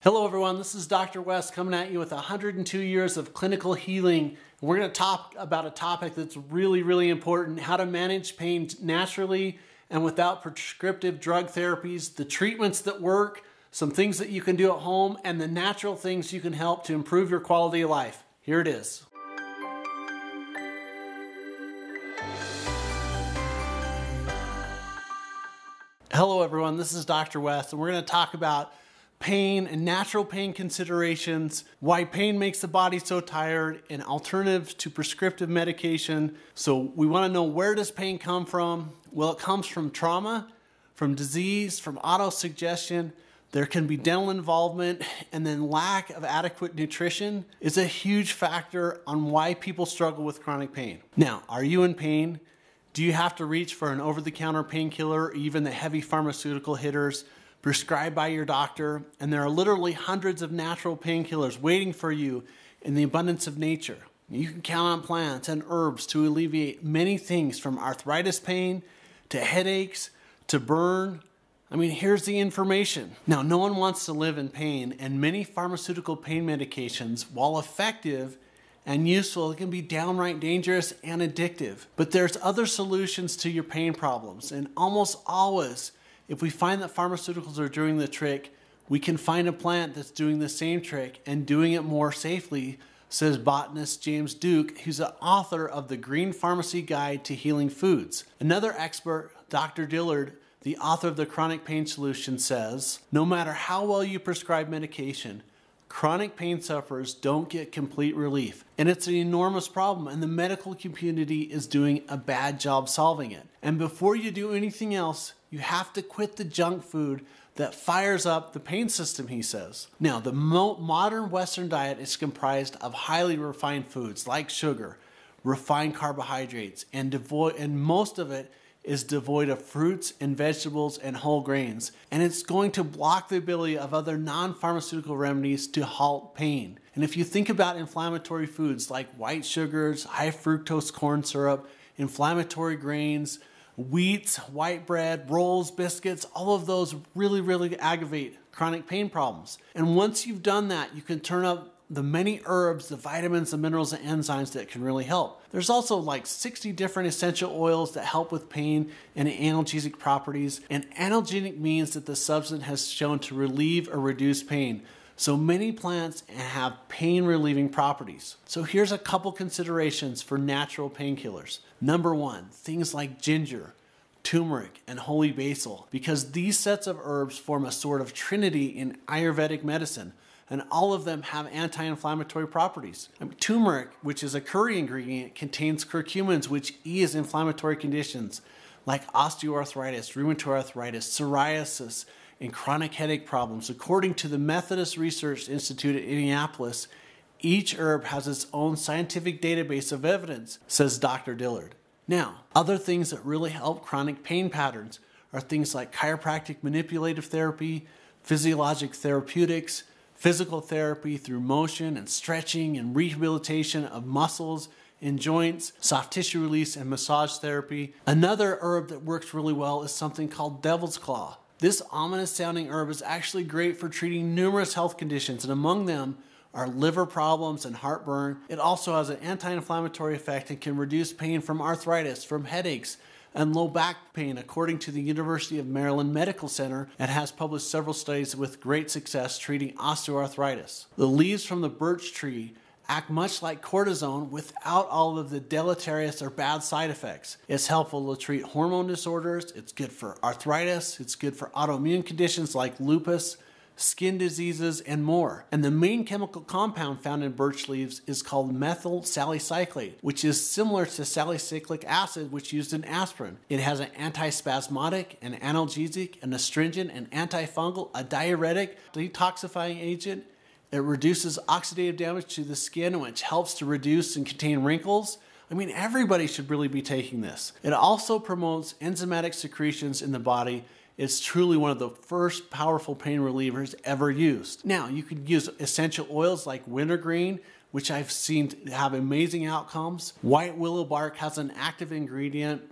Hello everyone, this is Dr. West coming at you with 102 years of clinical healing. We're going to talk about a topic that's really important, how to manage pain naturally and without prescriptive drug therapies, the treatments that work, some things that you can do at home, and the natural things you can help to improve your quality of life. Here it is. Hello everyone, this is Dr. West, and we're going to talk about pain and natural pain considerations, why pain makes the body so tired, and alternatives to prescriptive medication. So we want to know, where does pain come from? Well, it comes from trauma, from disease, from autosuggestion. There can be dental involvement, and then lack of adequate nutrition is a huge factor on why people struggle with chronic pain. Now, are you in pain? Do you have to reach for an over-the-counter painkiller or even the heavy pharmaceutical hitters prescribed by your doctor? And there are literally hundreds of natural painkillers waiting for you in the abundance of nature. You can count on plants and herbs to alleviate many things, from arthritis pain to headaches to burn. I mean, here's the information. Now, no one wants to live in pain, and many pharmaceutical pain medications, while effective and useful, it can be downright dangerous and addictive. But there's other solutions to your pain problems, and almost always, if we find that pharmaceuticals are doing the trick, we can find a plant that's doing the same trick and doing it more safely, says botanist James Duke, who's the author of the Green Pharmacy Guide to Healing Foods. Another expert, Dr. Dillard, the author of the Chronic Pain Solution, says, no matter how well you prescribe medication, chronic pain sufferers don't get complete relief. And it's an enormous problem, and the medical community is doing a bad job solving it. And before you do anything else, you have to quit the junk food that fires up the pain system, he says. Now, the modern Western diet is comprised of highly refined foods like sugar, refined carbohydrates, and most of it is devoid of fruits and vegetables and whole grains. And it's going to block the ability of other non-pharmaceutical remedies to halt pain. And if you think about inflammatory foods like white sugars, high fructose corn syrup, inflammatory grains, wheats, white bread, rolls, biscuits, all of those really aggravate chronic pain problems. And once you've done that, you can turn up the many herbs, the vitamins, the minerals, and enzymes that can really help. There's also like 60 different essential oils that help with pain and analgesic properties. And analgesic means that the substance has shown to relieve or reduce pain. So many plants have pain relieving properties. So here's a couple considerations for natural painkillers. Number one, things like ginger, turmeric, and holy basil, because these sets of herbs form a sort of trinity in Ayurvedic medicine, and all of them have anti-inflammatory properties. Turmeric, which is a curry ingredient, contains curcumins, which ease inflammatory conditions like osteoarthritis, rheumatoid arthritis, psoriasis, and chronic headache problems. According to the Methodist Research Institute at Indianapolis, each herb has its own scientific database of evidence, says Dr. Dillard. Now, other things that really help chronic pain patterns are things like chiropractic manipulative therapy, physiologic therapeutics, physical therapy through motion and stretching and rehabilitation of muscles and joints, soft tissue release, and massage therapy. Another herb that works really well is something called devil's claw. This ominous sounding herb is actually great for treating numerous health conditions, and among them are liver problems and heartburn. It also has an anti-inflammatory effect and can reduce pain from arthritis, from headaches, and low back pain, according to the University of Maryland Medical Center, and has published several studies with great success treating osteoarthritis. The leaves from the birch tree act much like cortisone without all of the deleterious or bad side effects. It's helpful to treat hormone disorders, it's good for arthritis, it's good for autoimmune conditions like lupus, skin diseases, and more. And the main chemical compound found in birch leaves is called methyl salicylate, which is similar to salicylic acid, which is used in aspirin. It has an antispasmodic, an analgesic, an astringent, an antifungal, a diuretic, detoxifying agent. It reduces oxidative damage to the skin, which helps to reduce and contain wrinkles. I mean, everybody should really be taking this. It also promotes enzymatic secretions in the body. It's truly one of the first powerful pain relievers ever used. Now, you could use essential oils like wintergreen, which I've seen have amazing outcomes. White willow bark has an active ingredient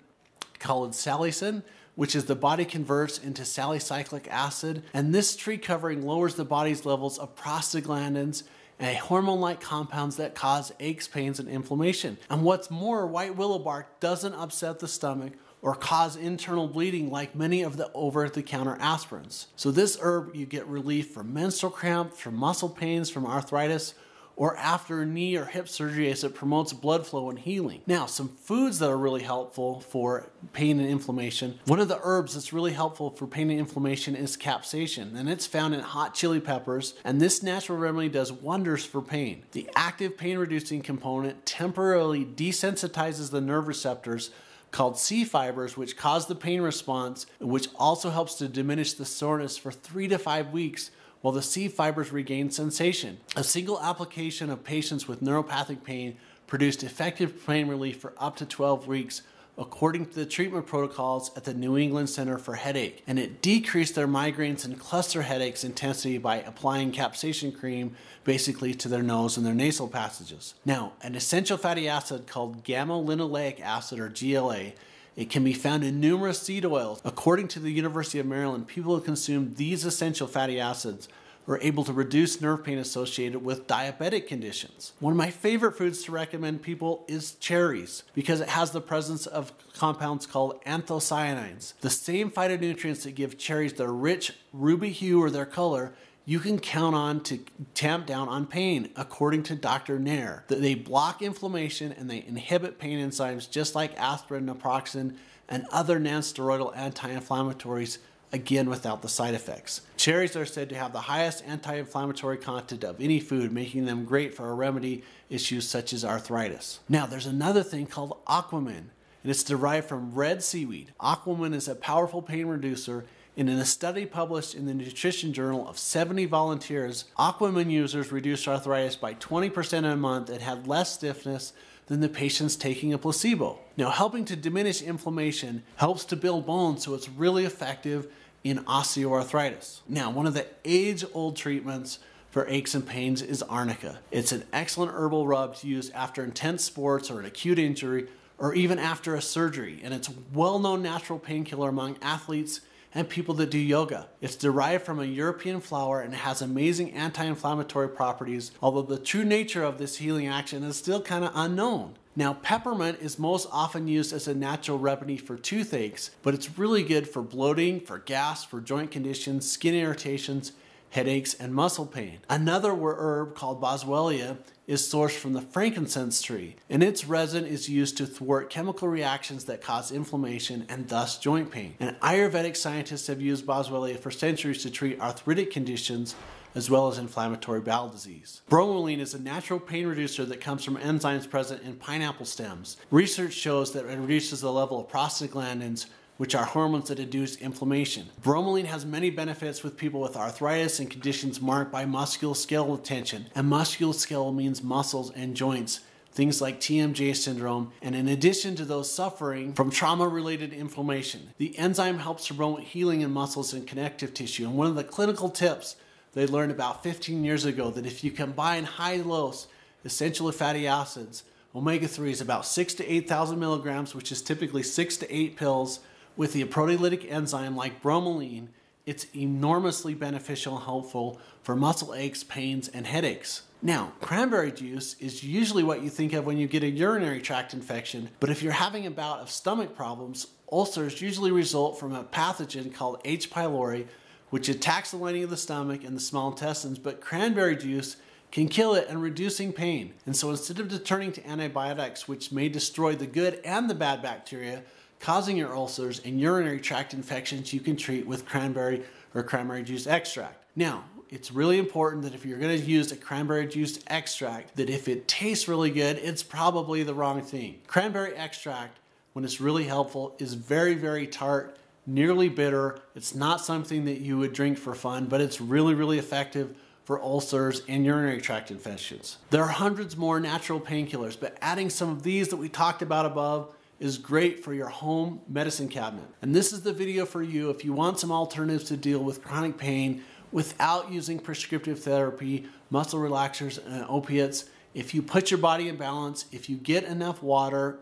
called salicin, which is the body converts into salicylic acid, and this tree covering lowers the body's levels of prostaglandins and hormone-like compounds that cause aches, pains, and inflammation. And what's more, white willow bark doesn't upset the stomach or cause internal bleeding like many of the over-the-counter aspirins. So this herb, you get relief from menstrual cramps, from muscle pains, from arthritis, or after knee or hip surgery, as it promotes blood flow and healing. Now, some foods that are really helpful for pain and inflammation. One of the herbs that's really helpful for pain and inflammation is capsaicin, and it's found in hot chili peppers, and this natural remedy does wonders for pain. The active pain-reducing component temporarily desensitizes the nerve receptors called C fibers, which cause the pain response, which also helps to diminish the soreness for 3 to 5 weeks while the C fibers regain sensation. A single application of patients with neuropathic pain produced effective pain relief for up to 12 weeks, according to the treatment protocols at the New England Center for Headache, and it decreased their migraines and cluster headaches intensity by applying capsaicin cream basically to their nose and their nasal passages. Now, an essential fatty acid called gamma-linoleic acid, or GLA, it can be found in numerous seed oils. According to the University of Maryland, people who consume these essential fatty acids are able to reduce nerve pain associated with diabetic conditions. One of my favorite foods to recommend people is cherries, because it has the presence of compounds called anthocyanins. The same phytonutrients that give cherries their rich ruby hue or their color, you can count on to tamp down on pain, according to Dr. Nair. That they block inflammation and they inhibit pain enzymes just like aspirin, naproxen, and other non-steroidal anti-inflammatories, again without the side effects. Cherries are said to have the highest anti-inflammatory content of any food, making them great for remedy issues such as arthritis. Now, there's another thing called aquamin, and it's derived from red seaweed. Aquamin is a powerful pain reducer, and in a study published in the Nutrition Journal of 70 volunteers, Aquamin users reduced arthritis by 20% in a month and had less stiffness than the patients taking a placebo. Now, helping to diminish inflammation helps to build bones, so it's really effective in osteoarthritis. Now, one of the age-old treatments for aches and pains is arnica. It's an excellent herbal rub to use after intense sports or an acute injury, or even after a surgery, and it's a well-known natural painkiller among athletes and people that do yoga. It's derived from a European flower and it has amazing anti-inflammatory properties, although the true nature of this healing action is still kind of unknown. Now, peppermint is most often used as a natural remedy for toothaches, but it's really good for bloating, for gas, for joint conditions, skin irritations, headaches, and muscle pain. Another herb called boswellia is sourced from the frankincense tree, and its resin is used to thwart chemical reactions that cause inflammation and thus joint pain. And Ayurvedic scientists have used boswellia for centuries to treat arthritic conditions as well as inflammatory bowel disease. Bromelain is a natural pain reducer that comes from enzymes present in pineapple stems. Research shows that it reduces the level of prostaglandins, which are hormones that induce inflammation. Bromelain has many benefits with people with arthritis and conditions marked by musculoskeletal tension. And musculoskeletal means muscles and joints, things like TMJ syndrome. And in addition to those suffering from trauma-related inflammation, the enzyme helps to promote healing in muscles and connective tissue. And one of the clinical tips they learned about 15 years ago, that if you combine high-dose essential fatty acids, omega-3 is about 6,000 to 8,000 milligrams, which is typically 6 to 8 pills, with the proteolytic enzyme like bromelain, it's enormously beneficial and helpful for muscle aches, pains, and headaches. Now, cranberry juice is usually what you think of when you get a urinary tract infection, but if you're having a bout of stomach problems, ulcers usually result from a pathogen called H. pylori, which attacks the lining of the stomach and the small intestines, but cranberry juice can kill it and reducing pain. And so instead of turning to antibiotics, which may destroy the good and the bad bacteria, causing your ulcers and urinary tract infections, you can treat with cranberry or cranberry juice extract. Now, it's really important that if you're going to use a cranberry juice extract, that if it tastes really good, it's probably the wrong thing. Cranberry extract, when it's really helpful, is very, very tart, nearly bitter. It's not something that you would drink for fun, but it's really, really effective for ulcers and urinary tract infections. There are hundreds more natural painkillers, but adding some of these that we talked about above is great for your home medicine cabinet. And this is the video for you if you want some alternatives to deal with chronic pain without using prescriptive therapy, muscle relaxers, and opiates. If you put your body in balance, if you get enough water,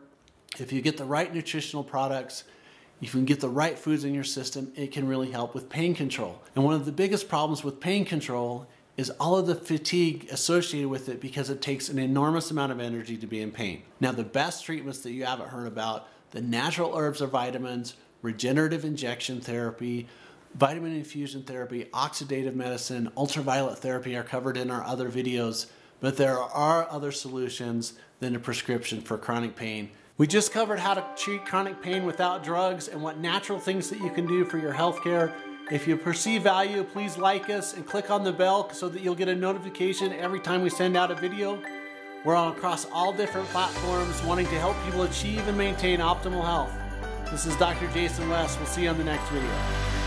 if you get the right nutritional products, if you can get the right foods in your system, it can really help with pain control. And one of the biggest problems with pain control is all of the fatigue associated with it because it takes an enormous amount of energy to be in pain. Now, the best treatments that you haven't heard about, the natural herbs or vitamins, regenerative injection therapy, vitamin infusion therapy, oxidative medicine, ultraviolet therapy are covered in our other videos, but there are other solutions than a prescription for chronic pain. We just covered how to treat chronic pain without drugs and what natural things that you can do for your health care. If you perceive value, please like us and click on the bell so that you'll get a notification every time we send out a video. We're on across all different platforms wanting to help people achieve and maintain optimal health. This is Dr. Jason West. We'll see you on the next video.